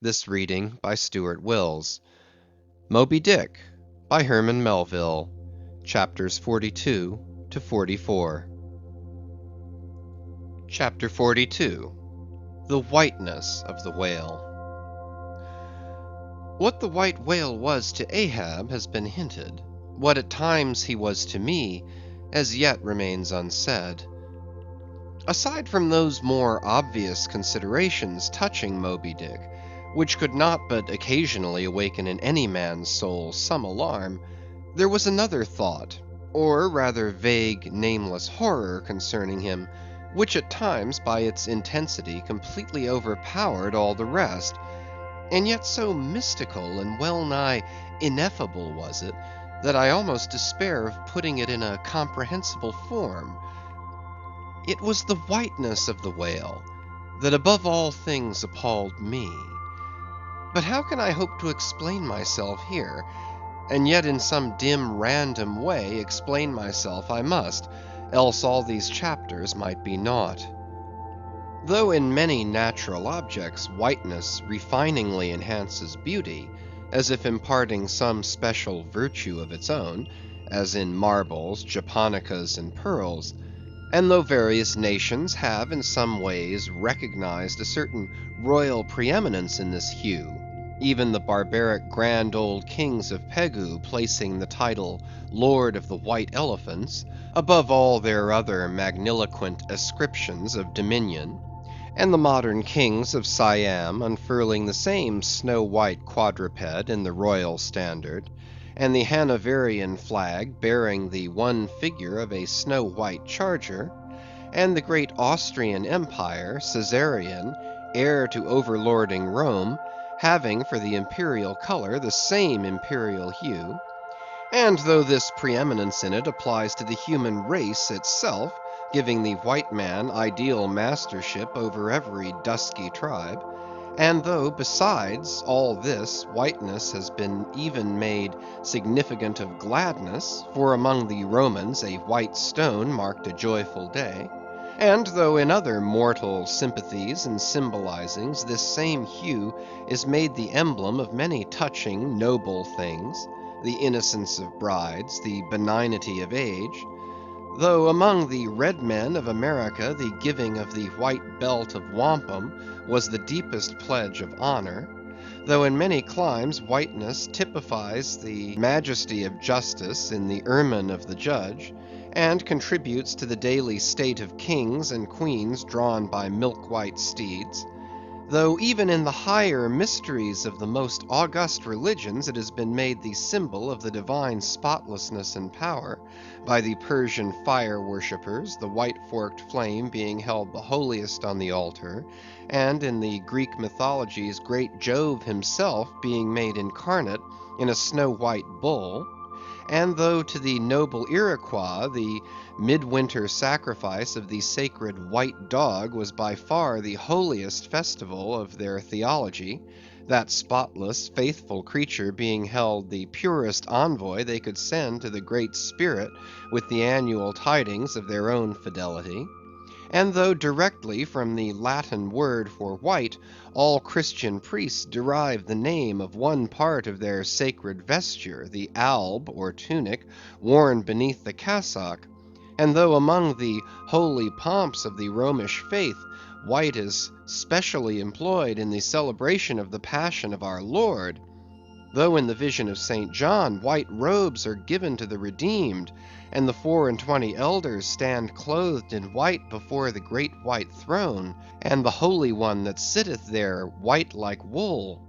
This reading by Stuart Wills. Moby-Dick by Herman Melville. Chapters 42 to 44. Chapter 42. The Whiteness of the Whale. What the white whale was to Ahab has been hinted. What at times he was to me, as yet remains unsaid. Aside from those more obvious considerations touching Moby-Dick, which could not but occasionally awaken in any man's soul some alarm, there was another thought, or rather vague, nameless horror concerning him, which at times by its intensity completely overpowered all the rest, and yet so mystical and well-nigh ineffable was it, that I almost despair of putting it in a comprehensible form. It was the whiteness of the whale that above all things appalled me. But how can I hope to explain myself here? And yet in some dim random way explain myself I must, else all these chapters might be naught. Though in many natural objects whiteness refiningly enhances beauty, as if imparting some special virtue of its own, as in marbles, japonicas, and pearls, and though various nations have in some ways recognized a certain royal preeminence in this hue, even the barbaric grand old kings of Pegu placing the title Lord of the White Elephants above all their other magniloquent ascriptions of dominion, and the modern kings of Siam unfurling the same snow-white quadruped in the royal standard, and the Hanoverian flag bearing the one figure of a snow-white charger, and the great Austrian Empire, Caesarian, heir to overlording Rome, having for the imperial color the same imperial hue, and though this preeminence in it applies to the human race itself, giving the white man ideal mastership over every dusky tribe, and though, besides all this, whiteness has been even made significant of gladness, for among the Romans a white stone marked a joyful day, and though in other mortal sympathies and symbolizings this same hue is made the emblem of many touching, noble things, the innocence of brides, the benignity of age, though among the red men of America the giving of the white belt of wampum was the deepest pledge of honor, though in many climes whiteness typifies the majesty of justice in the ermine of the judge, and contributes to the daily state of kings and queens drawn by milk-white steeds, though even in the higher mysteries of the most august religions it has been made the symbol of the divine spotlessness and power, by the Persian fire worshippers, the white forked flame being held the holiest on the altar, and in the Greek mythologies great Jove himself being made incarnate in a snow-white bull, and though to the noble Iroquois the midwinter sacrifice of the sacred white dog was by far the holiest festival of their theology, that spotless, faithful creature being held the purest envoy they could send to the Great Spirit with the annual tidings of their own fidelity, and though directly from the Latin word for white, all Christian priests derive the name of one part of their sacred vesture, the alb or tunic, worn beneath the cassock, and though among the holy pomps of the Romish faith, white is specially employed in the celebration of the passion of our Lord, though in the vision of St. John white robes are given to the redeemed, and the 24 elders stand clothed in white before the great white throne, and the Holy One that sitteth there white like wool,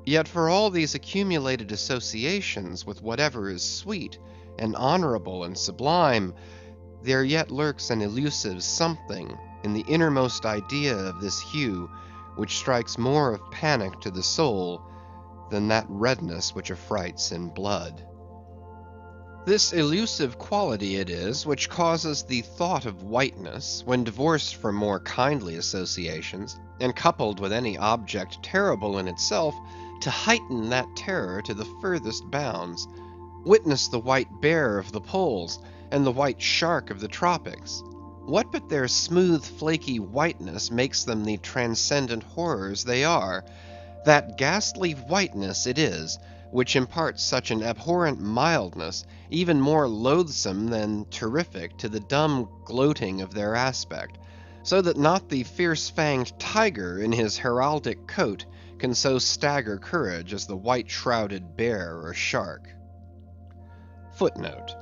yet for all these accumulated associations with whatever is sweet, and honorable, and sublime, there yet lurks an elusive something in the innermost idea of this hue, which strikes more of panic to the soul than that redness which affrights in blood. This elusive quality it is which causes the thought of whiteness, when divorced from more kindly associations, and coupled with any object terrible in itself, to heighten that terror to the furthest bounds. Witness the white bear of the poles, and the white shark of the tropics. What but their smooth flaky whiteness makes them the transcendent horrors they are? That ghastly whiteness it is, which imparts such an abhorrent mildness, even more loathsome than terrific, to the dumb gloating of their aspect; so that not the fierce‐fanged tiger in his heraldic coat can so stagger courage as the white‐shrouded bear or shark. Footnote: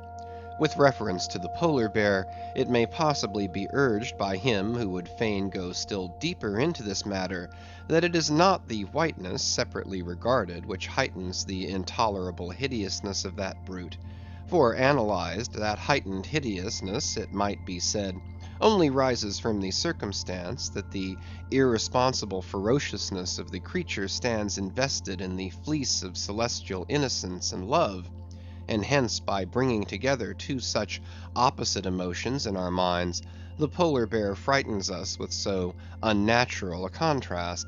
With reference to the polar bear, it may possibly be urged by him who would fain go still deeper into this matter, that it is not the whiteness, separately regarded, which heightens the intolerable hideousness of that brute; for analyzed, that heightened hideousness, it might be said, only rises from the circumstance that the irresponsible ferociousness of the creature stands invested in the fleece of celestial innocence and love; and hence by bringing together two such opposite emotions in our minds, the polar bear frightens us with so unnatural a contrast.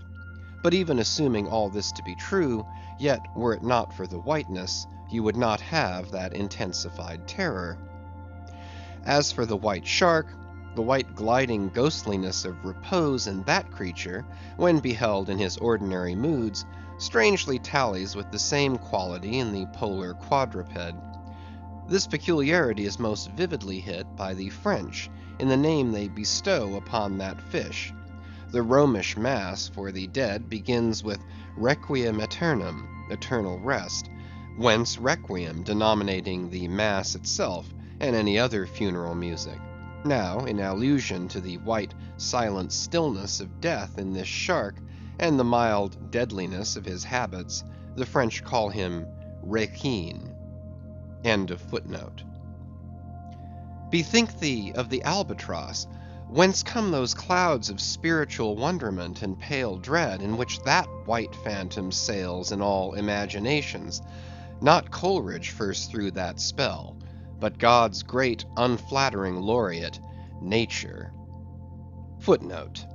But even assuming all this to be true, yet were it not for the whiteness, you would not have that intensified terror. As for the white shark, the white gliding ghostliness of repose in that creature, when beheld in his ordinary moods, strangely tallies with the same quality in the polar quadruped. This peculiarity is most vividly hit by the French in the name they bestow upon that fish. The Romish mass for the dead begins with Requiem Aeternam, eternal rest; whence Requiem denominating the mass itself, and any other funeral music. Now, in allusion to the white silent stillness of death in this shark, and the mild deadliness of his habits, the French call him Requin. End of footnote. Bethink thee of the albatross. Whence come those clouds of spiritual wonderment and pale dread, in which that white phantom sails in all imaginations? Not Coleridge first threw that spell, but God's great unflattering laureate, Nature. Footnote: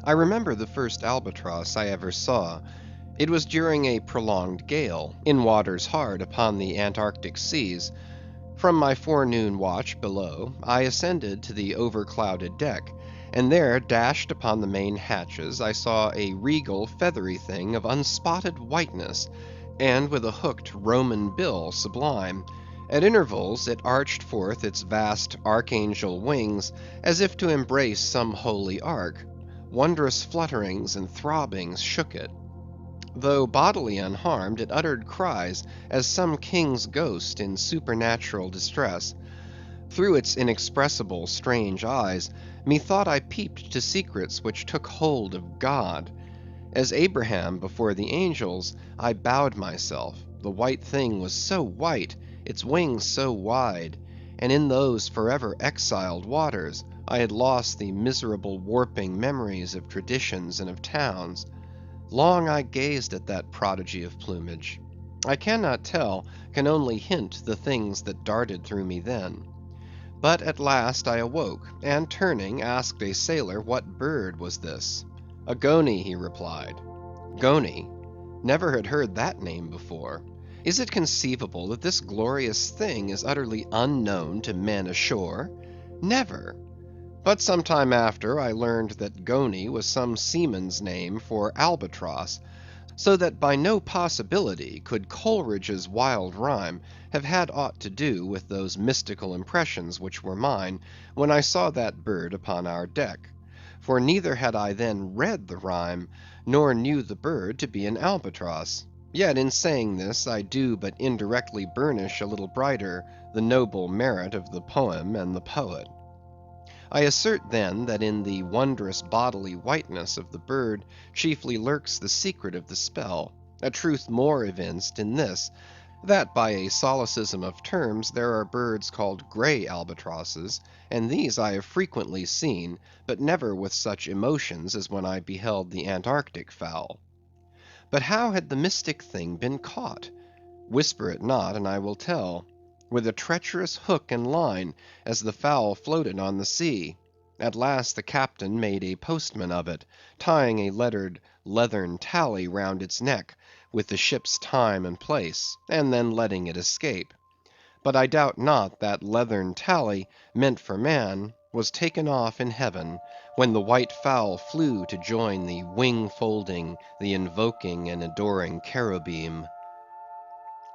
I remember the first albatross I ever saw. It was during a prolonged gale, in waters hard upon the Antarctic seas. From my forenoon watch below, I ascended to the overclouded deck, and there dashed upon the main hatches I saw a regal feathery thing of unspotted whiteness, and with a hooked Roman bill sublime. At intervals it arched forth its vast archangel wings, as if to embrace some holy ark. Wondrous flutterings and throbbings shook it. Though bodily unharmed, it uttered cries as some king's ghost in supernatural distress. Through its inexpressible strange eyes, methought I peeped to secrets which took hold of God. As Abraham before the angels, I bowed myself; the white thing was so white, its wings so wide, and in those forever exiled waters, I had lost the miserable warping memories of traditions and of towns. Long I gazed at that prodigy of plumage. I cannot tell, can only hint the things that darted through me then. But at last I awoke, and turning, asked a sailor what bird was this. A goney, he replied. Goney? Never had heard that name before. Is it conceivable that this glorious thing is utterly unknown to men ashore? Never. But some time after I learned that goney was some seaman's name for albatross, so that by no possibility could Coleridge's wild rhyme have had aught to do with those mystical impressions which were mine, when I saw that bird upon our deck. For neither had I then read the rhyme, nor knew the bird to be an albatross. Yet in saying this, I do but indirectly burnish a little brighter the noble merit of the poem and the poet. I assert then that in the wondrous bodily whiteness of the bird chiefly lurks the secret of the spell; a truth more evinced in this, that by a solecism of terms there are birds called grey albatrosses, and these I have frequently seen, but never with such emotions as when I beheld the Antarctic fowl. But how had the mystic thing been caught? Whisper it not, and I will tell. With a treacherous hook and line, as the fowl floated on the sea. At last the captain made a postman of it, tying a lettered leathern tally round its neck, with the ship's time and place, and then letting it escape. But I doubt not that leathern tally, meant for man, was taken off in heaven, when the white fowl flew to join the wing-folding, the invoking and adoring cherubim.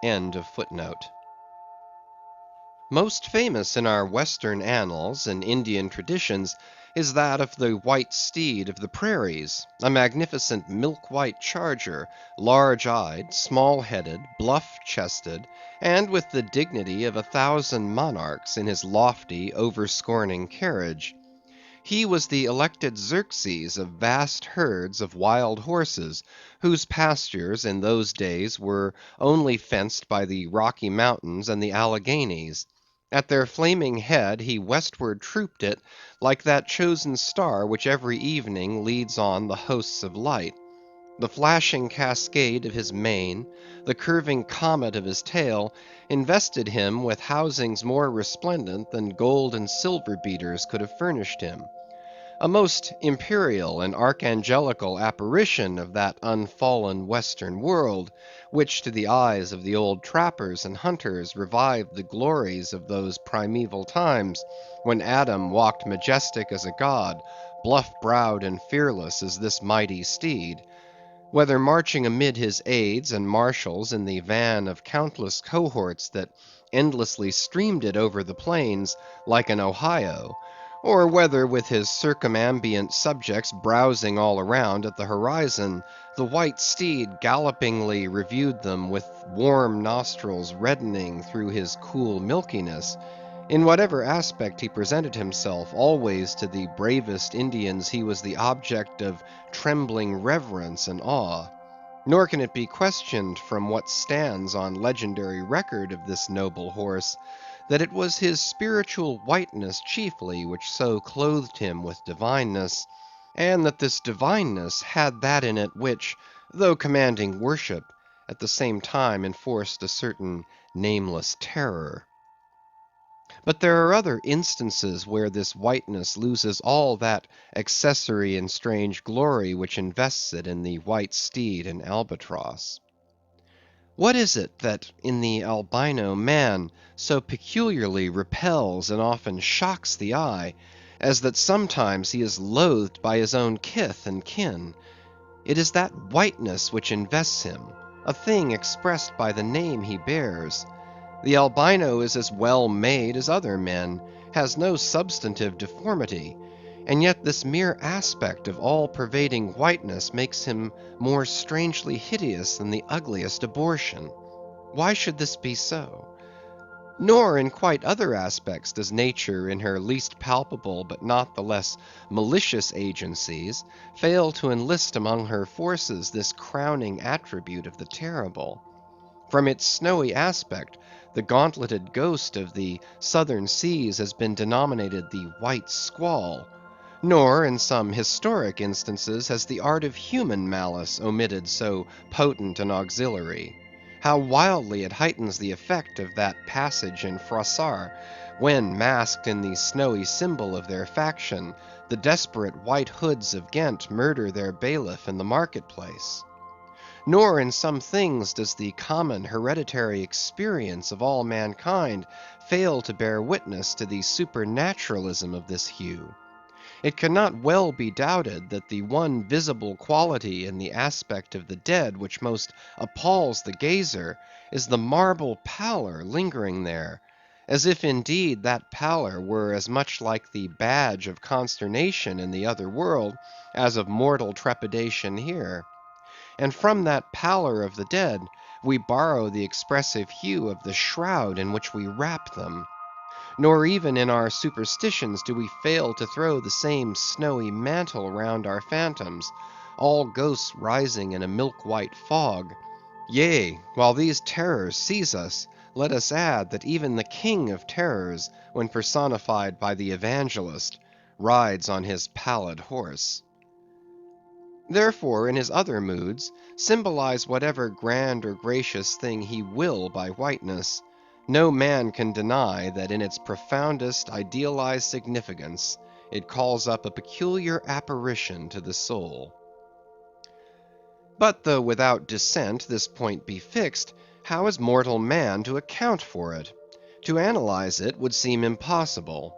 End of footnote. Most famous in our Western annals and Indian traditions is that of the white steed of the prairies, a magnificent milk-white charger, large-eyed, small-headed, bluff-chested, and with the dignity of 1,000 monarchs in his lofty, over-scorning carriage. He was the elected Xerxes of vast herds of wild horses, whose pastures in those days were only fenced by the Rocky Mountains and the Alleghanies. At their flaming head he westward trooped it, like that chosen star which every evening leads on the hosts of light. The flashing cascade of his mane, the curving comet of his tail, invested him with housings more resplendent than gold and silver beaters could have furnished him. A most imperial and archangelical apparition of that unfallen western world, which to the eyes of the old trappers and hunters revived the glories of those primeval times, when Adam walked majestic as a god, bluff-browed and fearless as this mighty steed. Whether marching amid his aides and marshals in the van of countless cohorts that endlessly streamed it over the plains like an Ohio, or whether with his circumambient subjects browsing all around at the horizon, the white steed gallopingly reviewed them with warm nostrils reddening through his cool milkiness. In whatever aspect he presented himself, always to the bravest Indians he was the object of trembling reverence and awe. Nor can it be questioned from what stands on legendary record of this noble horse, that it was his spiritual whiteness chiefly which so clothed him with divineness, and that this divineness had that in it which, though commanding worship, at the same time enforced a certain nameless terror. But there are other instances where this whiteness loses all that accessory and strange glory which invests it in the white steed and albatross. What is it that in the albino man so peculiarly repels and often shocks the eye, as that sometimes he is loathed by his own kith and kin? It is that whiteness which invests him, a thing expressed by the name he bears. The albino is as well made as other men, has no substantive deformity, and yet this mere aspect of all-pervading whiteness makes him more strangely hideous than the ugliest abortion. Why should this be so? Nor in quite other aspects does nature in her least palpable but not the less malicious agencies fail to enlist among her forces this crowning attribute of the terrible. From its snowy aspect, the gauntleted ghost of the southern seas has been denominated the White Squall. Nor in some historic instances has the art of human malice omitted so potent an auxiliary. How wildly it heightens the effect of that passage in Froissart, when, masked in the snowy symbol of their faction, the desperate White Hoods of Ghent murder their bailiff in the market-place. Nor in some things does the common hereditary experience of all mankind fail to bear witness to the supernaturalism of this hue. It cannot well be doubted that the one visible quality in the aspect of the dead which most appalls the gazer is the marble pallor lingering there, as if indeed that pallor were as much like the badge of consternation in the other world as of mortal trepidation here. And from that pallor of the dead we borrow the expressive hue of the shroud in which we wrap them. Nor even in our superstitions do we fail to throw the same snowy mantle round our phantoms, all ghosts rising in a milk-white fog. Yea, while these terrors seize us, let us add that even the king of terrors, when personified by the evangelist, rides on his pallid horse. Therefore, in his other moods, symbolize whatever grand or gracious thing he will by whiteness, no man can deny that in its profoundest idealized significance, it calls up a peculiar apparition to the soul. But though without dissent this point be fixed, how is mortal man to account for it? To analyze it would seem impossible.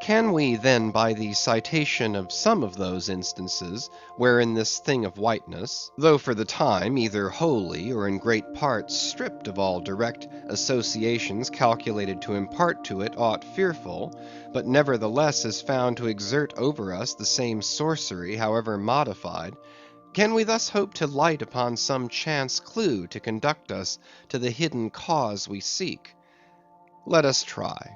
Can we then by the citation of some of those instances, wherein this thing of whiteness, though for the time either wholly or in great part stripped of all direct associations calculated to impart to it aught fearful, but nevertheless is found to exert over us the same sorcery, however modified, can we thus hope to light upon some chance clue to conduct us to the hidden cause we seek? Let us try.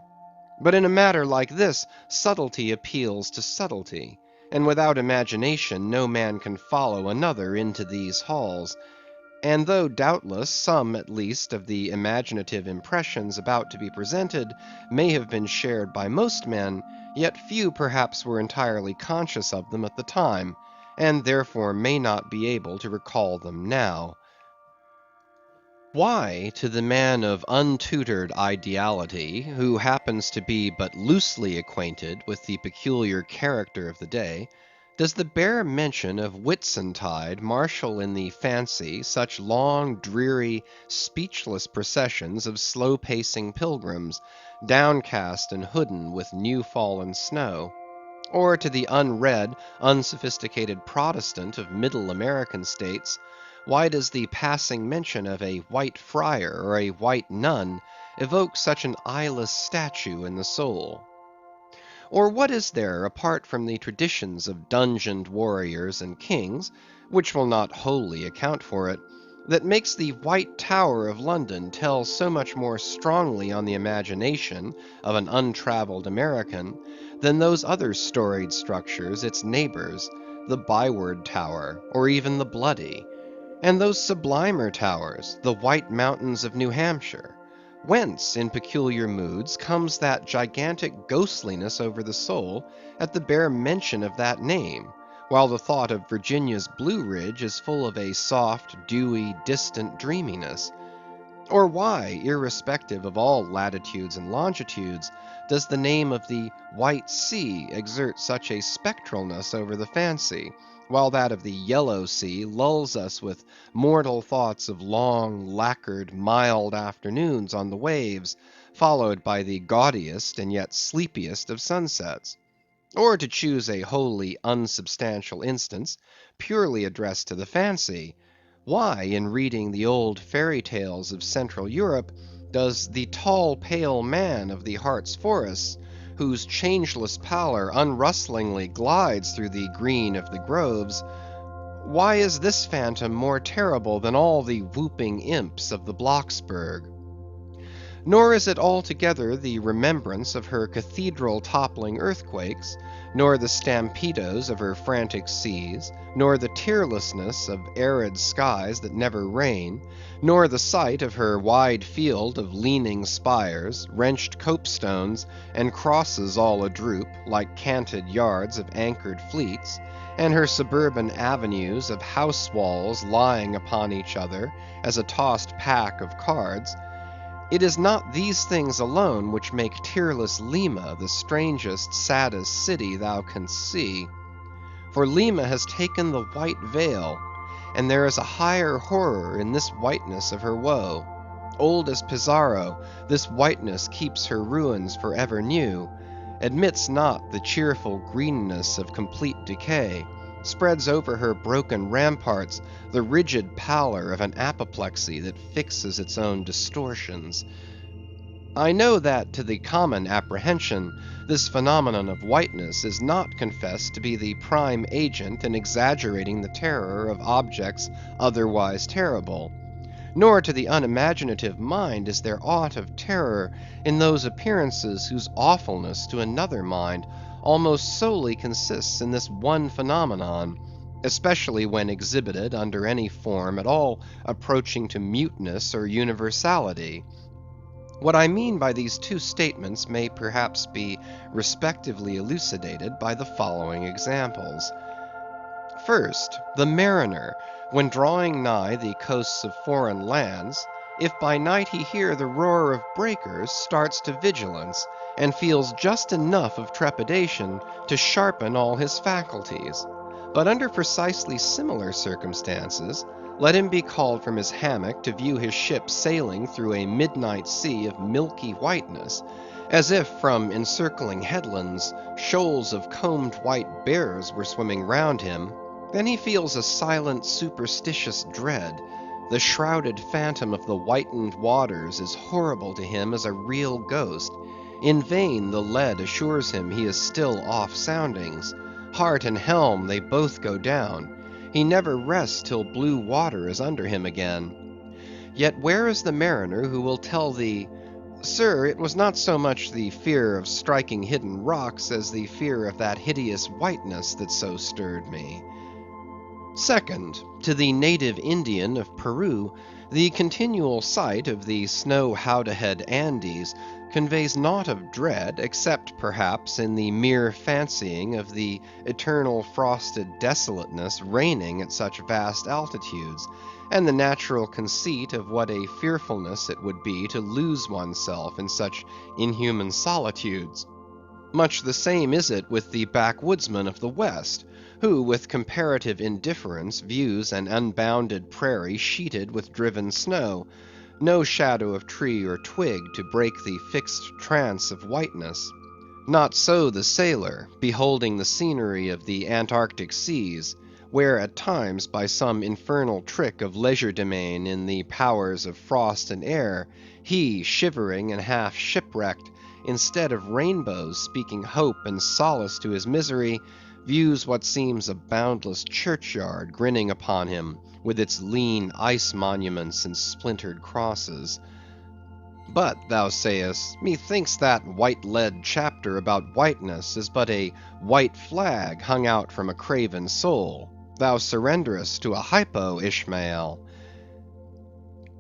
But in a matter like this, subtlety appeals to subtlety, and without imagination no man can follow another into these halls. And though doubtless some at least of the imaginative impressions about to be presented may have been shared by most men, yet few perhaps were entirely conscious of them at the time, and therefore may not be able to recall them now. Why, to the man of untutored ideality, who happens to be but loosely acquainted with the peculiar character of the day, does the bare mention of Whitsuntide marshal in the fancy such long, dreary, speechless processions of slow-pacing pilgrims, downcast and hooded with new-fallen snow? Or to the unread, unsophisticated Protestant of middle American states, why does the passing mention of a white friar or a white nun evoke such an eyeless statue in the soul? Or what is there, apart from the traditions of dungeoned warriors and kings, which will not wholly account for it, that makes the White Tower of London tell so much more strongly on the imagination of an untraveled American than those other storied structures, its neighbors, the Byward Tower, or even the Bloody? And those sublimer towers, the White Mountains of New Hampshire? Whence, in peculiar moods, comes that gigantic ghostliness over the soul at the bare mention of that name, while the thought of Virginia's Blue Ridge is full of a soft, dewy, distant dreaminess? Or why, irrespective of all latitudes and longitudes, does the name of the White Sea exert such a spectralness over the fancy, while that of the Yellow Sea lulls us with mortal thoughts of long, lacquered, mild afternoons on the waves, followed by the gaudiest and yet sleepiest of sunsets? Or to choose a wholly unsubstantial instance, purely addressed to the fancy, why, in reading the old fairy tales of Central Europe, does the tall pale man of the Hartz forests, whose changeless pallor unrustlingly glides through the green of the groves, why is this phantom more terrible than all the whooping imps of the Blocksberg? Nor is it altogether the remembrance of her cathedral-toppling earthquakes, nor the stampedos of her frantic seas, nor the tearlessness of arid skies that never rain, nor the sight of her wide field of leaning spires, wrenched copestones, and crosses all adroop, like canted yards of anchored fleets, and her suburban avenues of house walls lying upon each other as a tossed pack of cards. It is not these things alone which make tearless Lima the strangest, saddest city thou canst see. For Lima has taken the white veil, and there is a higher horror in this whiteness of her woe. Old as Pizarro, this whiteness keeps her ruins forever new, admits not the cheerful greenness of complete decay, spreads over her broken ramparts the rigid pallor of an apoplexy that fixes its own distortions. I know that to the common apprehension, this phenomenon of whiteness is not confessed to be the prime agent in exaggerating the terror of objects otherwise terrible. Nor to the unimaginative mind is there aught of terror in those appearances whose awfulness to another mind almost solely consists in this one phenomenon, especially when exhibited under any form at all approaching to muteness or universality. What I mean by these two statements may perhaps be respectively elucidated by the following examples. First, the mariner, when drawing nigh the coasts of foreign lands, if by night he hear the roar of breakers, starts to vigilance, and feels just enough of trepidation to sharpen all his faculties. But under precisely similar circumstances, Let him be called from his hammock to view his ship sailing through a midnight sea of milky whiteness, as if from encircling headlands shoals of combed white bears were swimming round him, then he feels a silent superstitious dread. The shrouded phantom of the whitened waters is horrible to him as a real ghost. In vain the lead assures him he is still off soundings. Heart and helm they both go down. He never rests till blue water is under him again. Yet where is the mariner who will tell thee, Sir, it was not so much the fear of striking hidden rocks as the fear of that hideous whiteness that so stirred me. Second, to the native Indian of Peru, the continual sight of the snow howdahed Andes conveys naught of dread, except perhaps in the mere fancying of the eternal frosted desolateness reigning at such vast altitudes, and the natural conceit of what a fearfulness it would be to lose oneself in such inhuman solitudes. Much the same is it with the backwoodsman of the West, who with comparative indifference views an unbounded prairie sheeted with driven snow, no shadow of tree or twig to break the fixed trance of whiteness. Not so the sailor, beholding the scenery of the Antarctic seas, where at times by some infernal trick of legerdemain in the powers of frost and air, he, shivering and half shipwrecked, instead of rainbows speaking hope and solace to his misery, views what seems a boundless churchyard grinning upon him, with its lean ice monuments and splintered crosses. But, thou sayest, methinks that white lead chapter about whiteness is but a white flag hung out from a craven soul. Thou surrenderest to a hypo, Ishmael.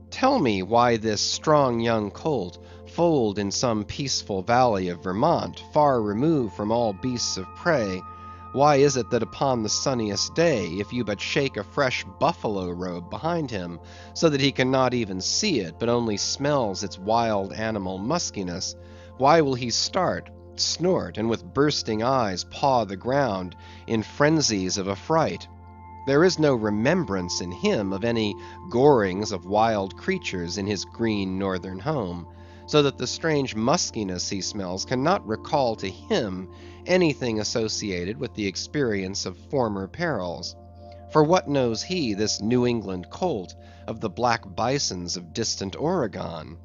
Tell me why this strong young colt, foaled in some peaceful valley of Vermont, far removed from all beasts of prey, why is it that upon the sunniest day, if you but shake a fresh buffalo robe behind him, so that he cannot even see it, but only smells its wild animal muskiness, why will he start, snort, and with bursting eyes paw the ground in frenzies of affright? There is no remembrance in him of any gorings of wild creatures in his green northern home, so that the strange muskiness he smells cannot recall to him anything associated with the experience of former perils. For what knows he, this New England colt, of the black bisons of distant Oregon?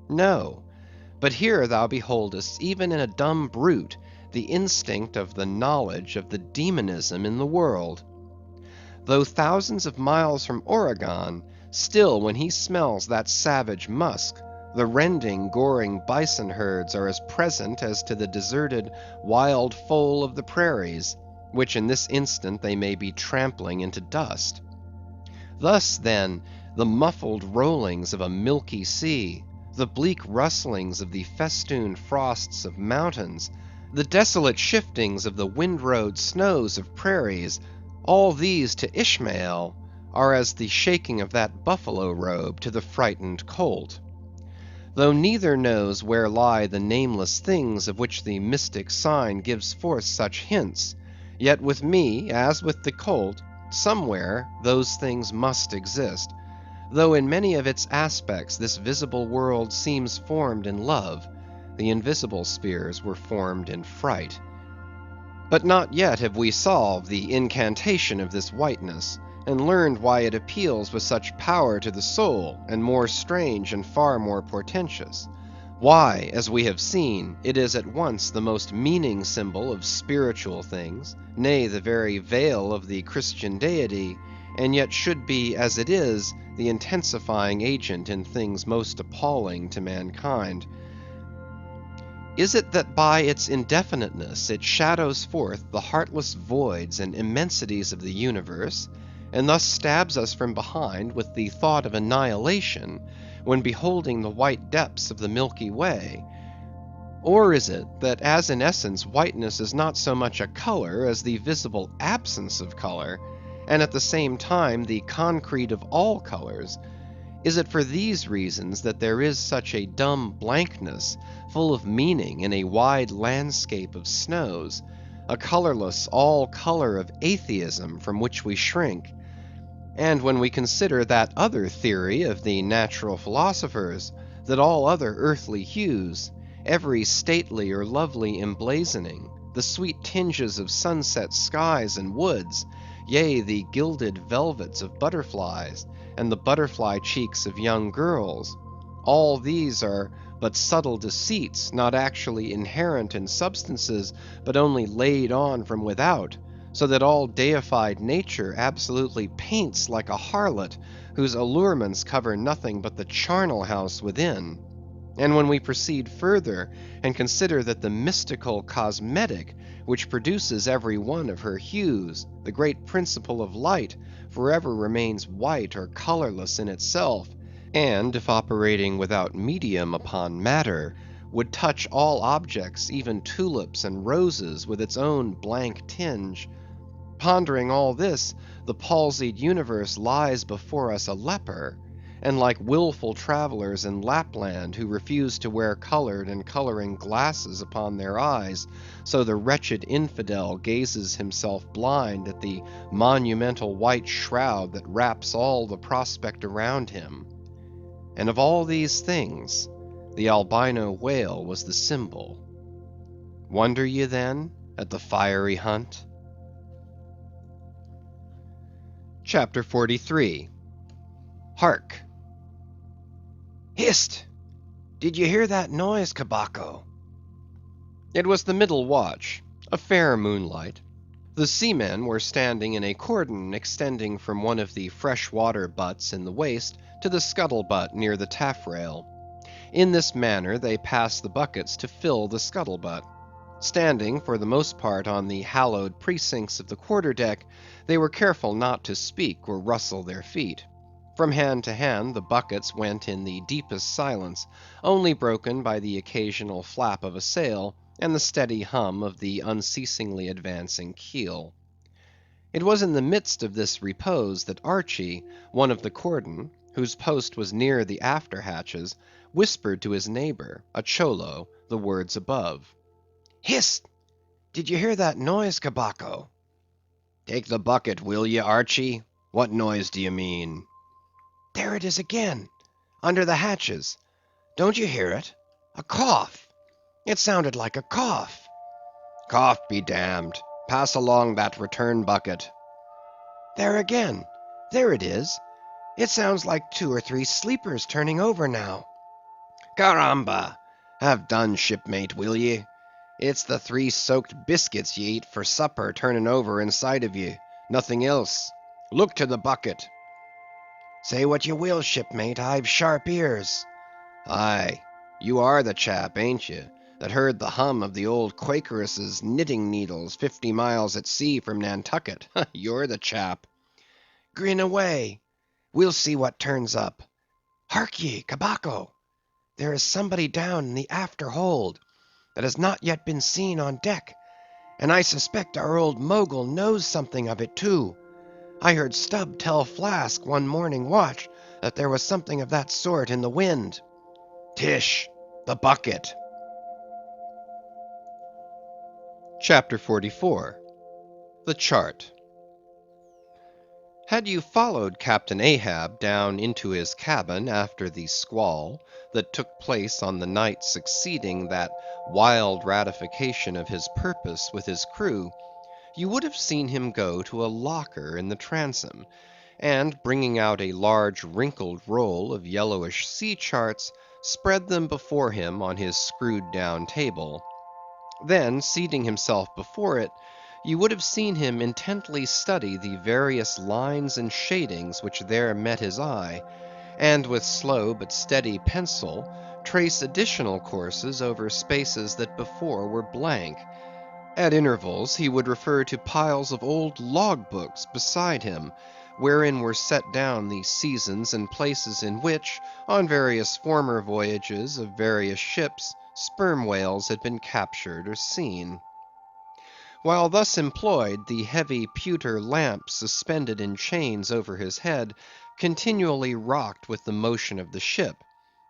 No, but here thou beholdest, even in a dumb brute, the instinct of the knowledge of the demonism in the world. Though thousands of miles from Oregon, still when he smells that savage musk, the rending, goring bison herds are as present as to the deserted, wild foal of the prairies, which in this instant they may be trampling into dust. Thus, then, the muffled rollings of a milky sea, the bleak rustlings of the festooned frosts of mountains, the desolate shiftings of the windrowed snows of prairies, all these to Ishmael are as the shaking of that buffalo robe to the frightened colt. Though neither knows where lie the nameless things of which the mystic sign gives forth such hints, yet with me, as with the colt, somewhere those things must exist, though in many of its aspects this visible world seems formed in love, the invisible spheres were formed in fright. But not yet have we solved the incantation of this whiteness, and learned why it appeals with such power to the soul, and more strange and far more portentous. Why, as we have seen, it is at once the most meaning symbol of spiritual things, nay, the very veil of the Christian deity, and yet should be, as it is, the intensifying agent in things most appalling to mankind. Is it that by its indefiniteness it shadows forth the heartless voids and immensities of the universe, and thus stabs us from behind with the thought of annihilation, when beholding the white depths of the Milky Way? Or is it, that as in essence whiteness is not so much a color as the visible absence of color, and at the same time the concrete of all colors? Is it for these reasons that there is such a dumb blankness, full of meaning in a wide landscape of snows, a colorless all color of atheism from which we shrink? And when we consider that other theory of the natural philosophers, that all other earthly hues, every stately or lovely emblazoning, the sweet tinges of sunset skies and woods, yea, the gilded velvets of butterflies, and the butterfly cheeks of young girls, all these are but subtle deceits, not actually inherent in substances, but only laid on from without, so that all deified nature absolutely paints like a harlot, whose allurements cover nothing but the charnel house within. And when we proceed further, and consider that the mystical cosmetic, which produces every one of her hues, the great principle of light, forever remains white or colorless in itself, and if operating without medium upon matter, would touch all objects, even tulips and roses, with its own blank tinge. Pondering all this, the palsied universe lies before us a leper, and like willful travelers in Lapland who refuse to wear colored and coloring glasses upon their eyes, so the wretched infidel gazes himself blind at the monumental white shroud that wraps all the prospect around him. And of all these things, the albino whale was the symbol. Wonder ye then at the fiery hunt? Chapter 43. Hark! Hist! Did you hear that noise, Cabaco? It was the middle watch, a fair moonlight. The seamen were standing in a cordon extending from one of the fresh-water butts in the waist to the scuttle-butt near the taffrail. In this manner they passed the buckets to fill the scuttle-butt. Standing for the most part on the hallowed precincts of the quarter-deck, they were careful not to speak or rustle their feet. From hand to hand the buckets went in the deepest silence, only broken by the occasional flap of a sail, and the steady hum of the unceasingly advancing keel. It was in the midst of this repose that Archy, one of the cordon, whose post was near the after hatches, whispered to his neighbor, a Cholo, the words above. Hist! Did you hear that noise, Cabaco? Take the bucket, will ye, Archy? What noise do you mean? There it is again, under the hatches. Don't you hear it? A cough. It sounded like a cough. Cough be damned. Pass along that return bucket. There again. There it is. It sounds like 2 or 3 sleepers turning over now. Caramba! Have done, shipmate, will ye? It's the 3 soaked biscuits ye eat for supper turning over inside of ye. Nothing else. Look to the bucket. Say what you will, shipmate, I've sharp ears. Aye, you are the chap, ain't you, that heard the hum of the old Quakeress's knitting needles 50 miles at sea from Nantucket? You're the chap. Grin away. We'll see what turns up. Hark ye, Cabaco. There is somebody down in the after hold that has not yet been seen on deck, and I suspect our old Mogul knows something of it too. I heard Stubb tell Flask one morning watch that there was something of that sort in the wind. Tish, the bucket. Chapter 44. The Chart. Had you followed Captain Ahab down into his cabin after the squall that took place on the night succeeding that wild ratification of his purpose with his crew, you would have seen him go to a locker in the transom, and bringing out a large wrinkled roll of yellowish sea charts, spread them before him on his screwed down table. Then, seating himself before it, you would have seen him intently study the various lines and shadings which there met his eye, and with slow but steady pencil, trace additional courses over spaces that before were blank. At intervals he would refer to piles of old log books beside him, wherein were set down the seasons and places in which, on various former voyages of various ships, sperm whales had been captured or seen. While thus employed, the heavy pewter lamp suspended in chains over his head continually rocked with the motion of the ship,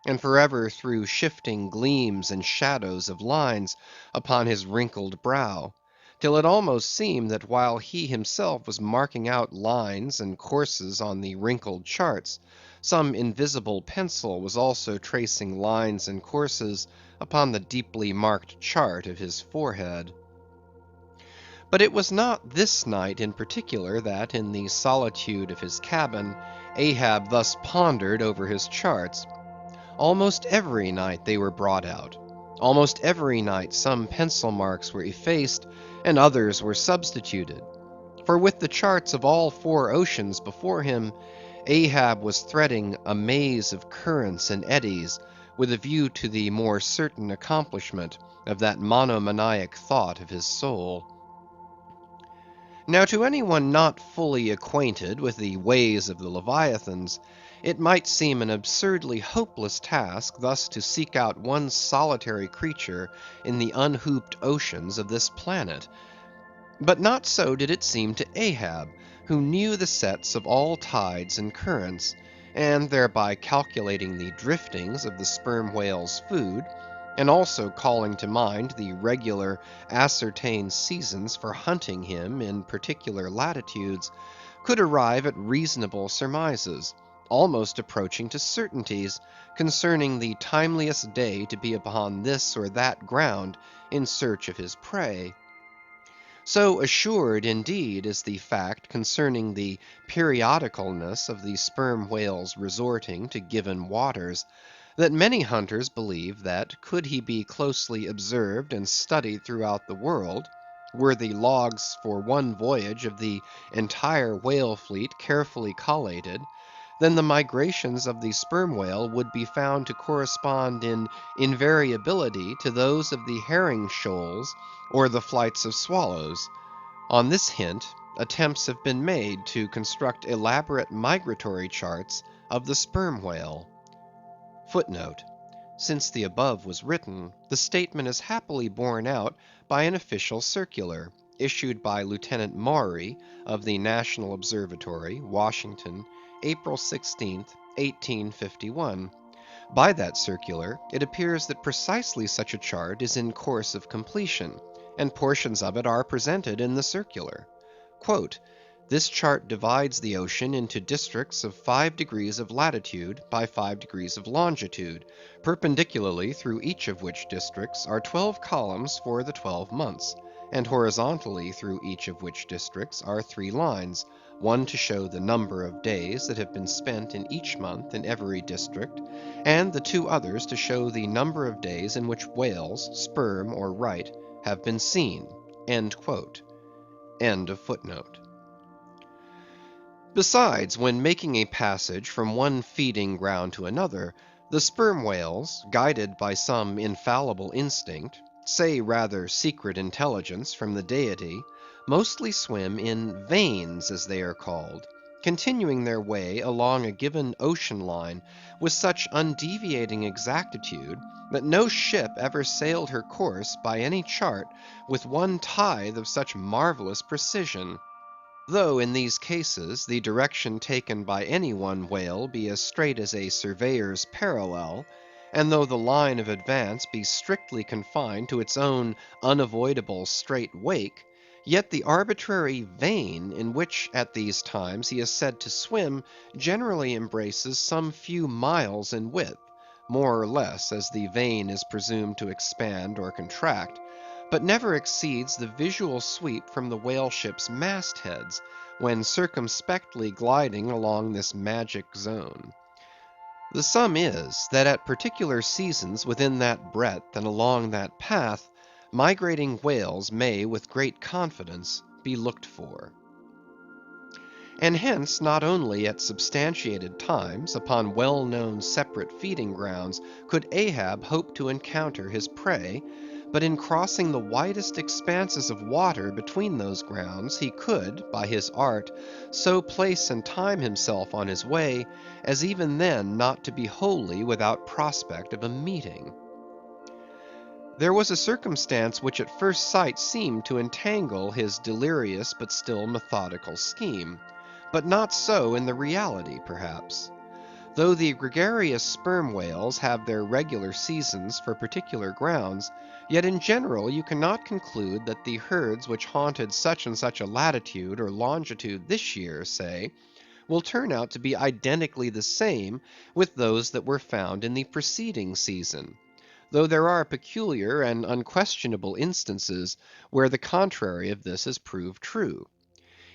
and forever threw shifting gleams and shadows of lines upon his wrinkled brow, till it almost seemed that while he himself was marking out lines and courses on the wrinkled charts, some invisible pencil was also tracing lines and courses upon the deeply marked chart of his forehead. But it was not this night in particular that, in the solitude of his cabin, Ahab thus pondered over his charts. Almost every night they were brought out. Almost every night some pencil marks were effaced and others were substituted. For with the charts of all four oceans before him, Ahab was threading a maze of currents and eddies with a view to the more certain accomplishment of that monomaniac thought of his soul. Now to anyone not fully acquainted with the ways of the Leviathans, it might seem an absurdly hopeless task thus to seek out one solitary creature in the unhooped oceans of this planet. But not so did it seem to Ahab, who knew the sets of all tides and currents, and thereby calculating the driftings of the sperm whale's food, and also calling to mind the regular ascertained seasons for hunting him in particular latitudes, could arrive at reasonable surmises, almost approaching to certainties, concerning the timeliest day to be upon this or that ground in search of his prey. So assured, indeed, is the fact concerning the periodicalness of the sperm whale's resorting to given waters, that many hunters believe that, could he be closely observed and studied throughout the world, were the logs for one voyage of the entire whale fleet carefully collated, then the migrations of the sperm whale would be found to correspond in invariability to those of the herring shoals or the flights of swallows. On this hint, attempts have been made to construct elaborate migratory charts of the sperm whale. Footnote: since the above was written, the statement is happily borne out by an official circular, issued by Lieutenant Maury of the National Observatory, Washington, April 16th, 1851. By that circular, it appears that precisely such a chart is in course of completion, and portions of it are presented in the circular. Quote, "This chart divides the ocean into districts of 5 degrees of latitude by 5 degrees of longitude, perpendicularly through each of which districts are 12 columns for the 12 months, and horizontally through each of which districts are 3 lines, one to show the number of days that have been spent in each month in every district, and the 2 others to show the number of days in which whales, sperm or right, have been seen." End quote. End of footnote. Besides, when making a passage from one feeding ground to another, the sperm whales, guided by some infallible instinct, say rather secret intelligence from the Deity, mostly swim in veins as they are called, continuing their way along a given ocean line with such undeviating exactitude that no ship ever sailed her course by any chart with one tithe of such marvelous precision. Though in these cases the direction taken by any one whale be as straight as a surveyor's parallel, and though the line of advance be strictly confined to its own unavoidable straight wake, yet the arbitrary vein in which at these times he is said to swim generally embraces some few miles in width, more or less as the vein is presumed to expand or contract, but never exceeds the visual sweep from the whale ship's mastheads, when circumspectly gliding along this magic zone. The sum is, that at particular seasons within that breadth and along that path, migrating whales may with great confidence be looked for. And hence, not only at substantiated times, upon well-known separate feeding grounds, could Ahab hope to encounter his prey, but in crossing the widest expanses of water between those grounds, he could, by his art, so place and time himself on his way, as even then not to be wholly without prospect of a meeting. There was a circumstance which at first sight seemed to entangle his delirious but still methodical scheme, but not so in the reality perhaps. Though the gregarious sperm whales have their regular seasons for particular grounds, yet in general you cannot conclude that the herds which haunted such and such a latitude or longitude this year, say, will turn out to be identically the same with those that were found in the preceding season, though there are peculiar and unquestionable instances where the contrary of this is proved true.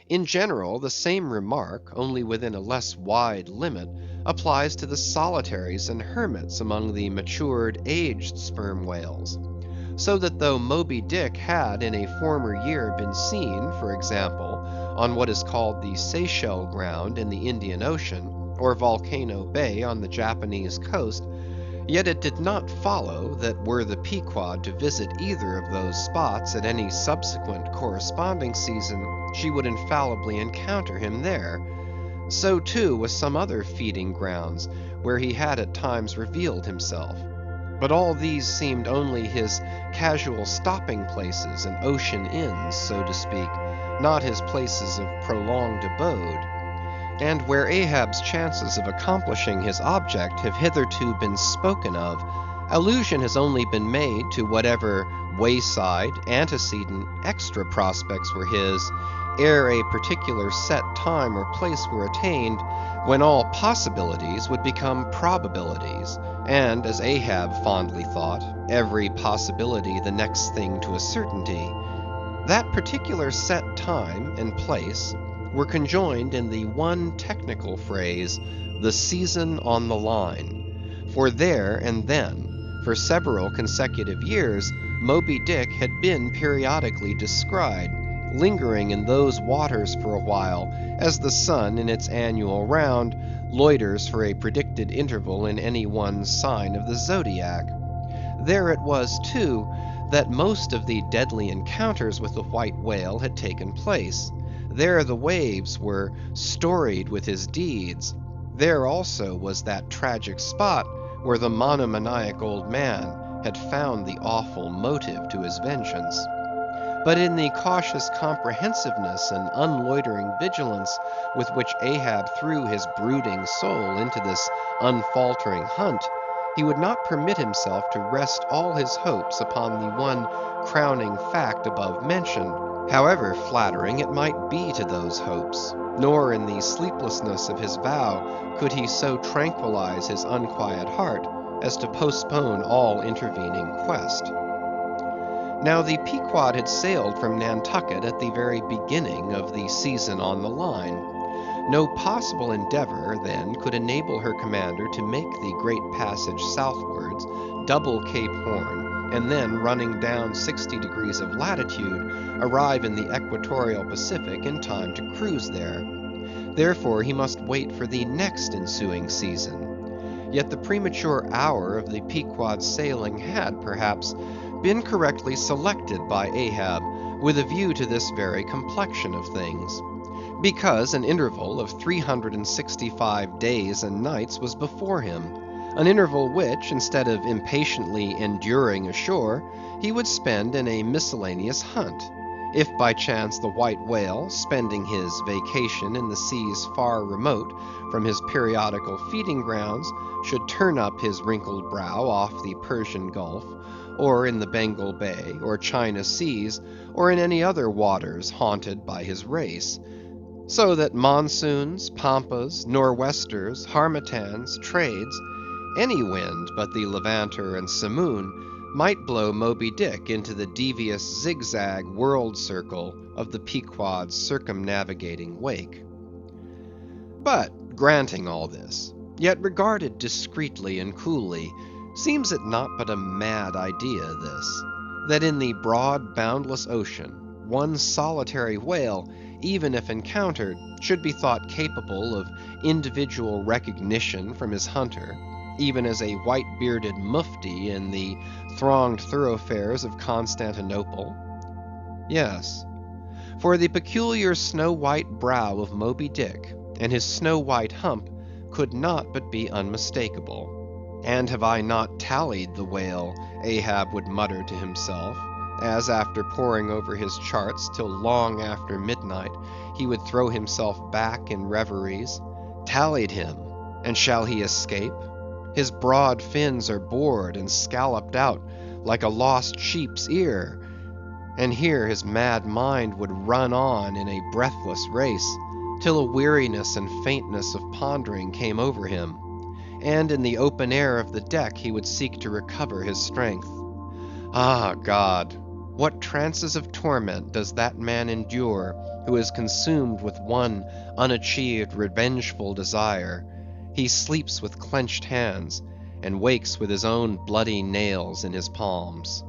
In general, the same remark, only within a less wide limit, applies to the solitaries and hermits among the matured, aged sperm whales. So that though Moby-Dick had in a former year been seen, for example, on what is called the Seychelles Ground in the Indian Ocean, or Volcano Bay on the Japanese coast, yet it did not follow that were the Pequod to visit either of those spots at any subsequent corresponding season, she would infallibly encounter him there. So too with some other feeding grounds, where he had at times revealed himself. But all these seemed only his casual stopping places and ocean inns, so to speak, not his places of prolonged abode. And where Ahab's chances of accomplishing his object have hitherto been spoken of, allusion has only been made to whatever wayside, antecedent, extra prospects were his, ere a particular set time or place were attained, when all possibilities would become probabilities, and, as Ahab fondly thought, every possibility the next thing to a certainty. That particular set time and place were conjoined in the one technical phrase, the season on the line. For there and then, for several consecutive years, Moby-Dick had been periodically descried, lingering in those waters for a while, as the sun in its annual round loiters for a predicted interval in any one sign of the zodiac. There it was, too, that most of the deadly encounters with the white whale had taken place. There the waves were storied with his deeds. There also was that tragic spot where the monomaniac old man had found the awful motive to his vengeance. But in the cautious comprehensiveness and unloitering vigilance with which Ahab threw his brooding soul into this unfaltering hunt, he would not permit himself to rest all his hopes upon the one crowning fact above mentioned, however flattering it might be to those hopes, nor in the sleeplessness of his vow could he so tranquilize his unquiet heart as to postpone all intervening quest. Now the Pequod had sailed from Nantucket at the very beginning of the season on the line. No possible endeavor, then, could enable her commander to make the great passage southwards, double Cape Horn, and then running down 60 degrees of latitude, arrive in the equatorial Pacific in time to cruise there. Therefore he must wait for the next ensuing season. Yet the premature hour of the Pequod's sailing had, perhaps, been correctly selected by Ahab with a view to this very complexion of things, because an interval of 365 days and nights was before him, an interval which, instead of impatiently enduring ashore, he would spend in a miscellaneous hunt, if by chance the white whale, spending his vacation in the seas far remote from his periodical feeding grounds, should turn up his wrinkled brow off the Persian Gulf, or in the Bengal Bay, or China Seas, or in any other waters haunted by his race. So that monsoons, pampas, nor'westers, harmattans, trades, any wind but the Levanter and Simoon, might blow Moby-Dick into the devious zigzag world circle of the Pequod's circumnavigating wake. But, granting all this, yet regarded discreetly and coolly, seems it not but a mad idea this, that in the broad boundless ocean, one solitary whale, even if encountered, should be thought capable of individual recognition from his hunter, even as a white-bearded mufti in the thronged thoroughfares of Constantinople? Yes, for the peculiar snow-white brow of Moby-Dick and his snow-white hump could not but be unmistakable. And have I not tallied the whale, Ahab would mutter to himself, as after poring over his charts till long after midnight, he would throw himself back in reveries, tallied him, And shall he escape? His broad fins are bored and scalloped out like a lost sheep's ear, and here his mad mind would run on in a breathless race, till a weariness and faintness of pondering came over him, and in the open air of the deck he would seek to recover his strength. Ah, God! What trances of torment does that man endure who is consumed with one unachieved revengeful desire? He sleeps with clenched hands, and wakes with his own bloody nails in his palms.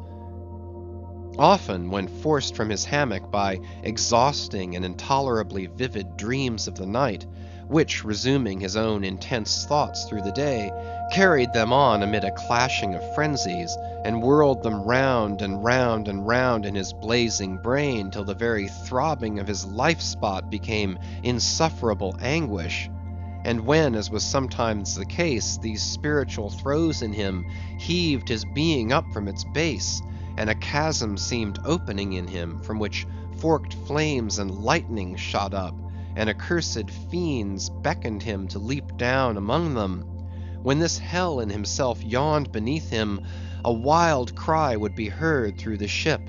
Often, when forced from his hammock by exhausting and intolerably vivid dreams of the night, which, resuming his own intense thoughts through the day, carried them on amid a clashing of frenzies, and whirled them round and round and round in his blazing brain, till the very throbbing of his life-spot became insufferable anguish; and when, as was sometimes the case, these spiritual throes in him heaved his being up from its base, and a chasm seemed opening in him, from which forked flames and lightning shot up, and accursed fiends beckoned him to leap down among them; when this hell in himself yawned beneath him, a wild cry would be heard through the ship,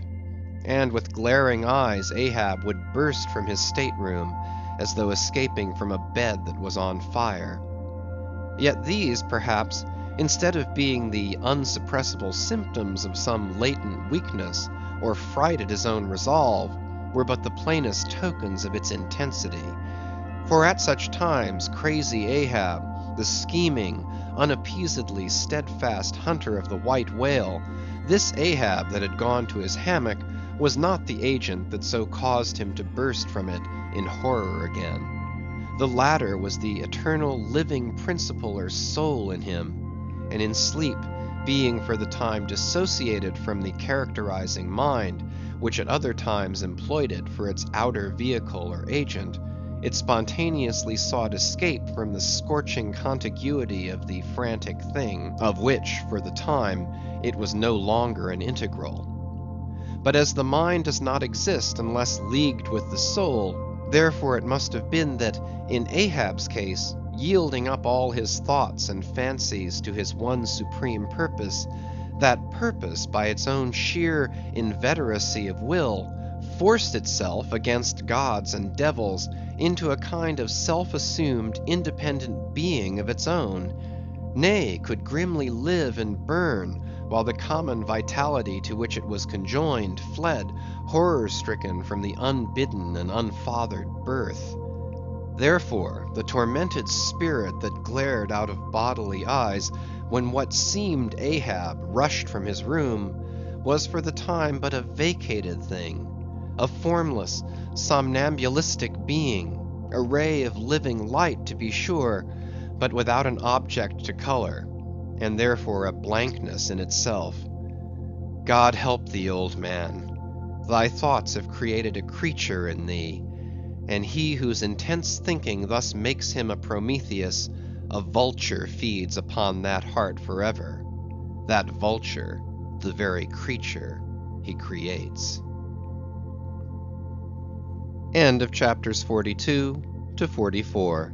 and with glaring eyes Ahab would burst from his stateroom, as though escaping from a bed that was on fire. Yet these, perhaps, instead of being the unsuppressible symptoms of some latent weakness, or fright at his own resolve, were but the plainest tokens of its intensity. For at such times crazy Ahab, the scheming, unappeasedly steadfast hunter of the white whale, this Ahab that had gone to his hammock, was not the agent that so caused him to burst from it in horror again. The latter was the eternal living principle or soul in him, and in sleep, being for the time dissociated from the characterizing mind, which at other times employed it for its outer vehicle or agent, it spontaneously sought escape from the scorching contiguity of the frantic thing, of which, for the time, it was no longer an integral. But as the mind does not exist unless leagued with the soul, therefore it must have been that, in Ahab's case, yielding up all his thoughts and fancies to his one supreme purpose, that purpose, by its own sheer inveteracy of will, forced itself against gods and devils into a kind of self-assumed independent being of its own; nay, could grimly live and burn, while the common vitality to which it was conjoined fled, horror-stricken, from the unbidden and unfathered birth. Therefore, the tormented spirit that glared out of bodily eyes, when what seemed Ahab rushed from his room, was for the time but a vacated thing, a formless, somnambulistic being, a ray of living light to be sure, but without an object to color, and therefore a blankness in itself. God help thee, old man! Thy thoughts have created a creature in thee, and he whose intense thinking thus makes him a Prometheus, a vulture feeds upon that heart forever. That vulture, the very creature he creates. End of chapters 42 to 44.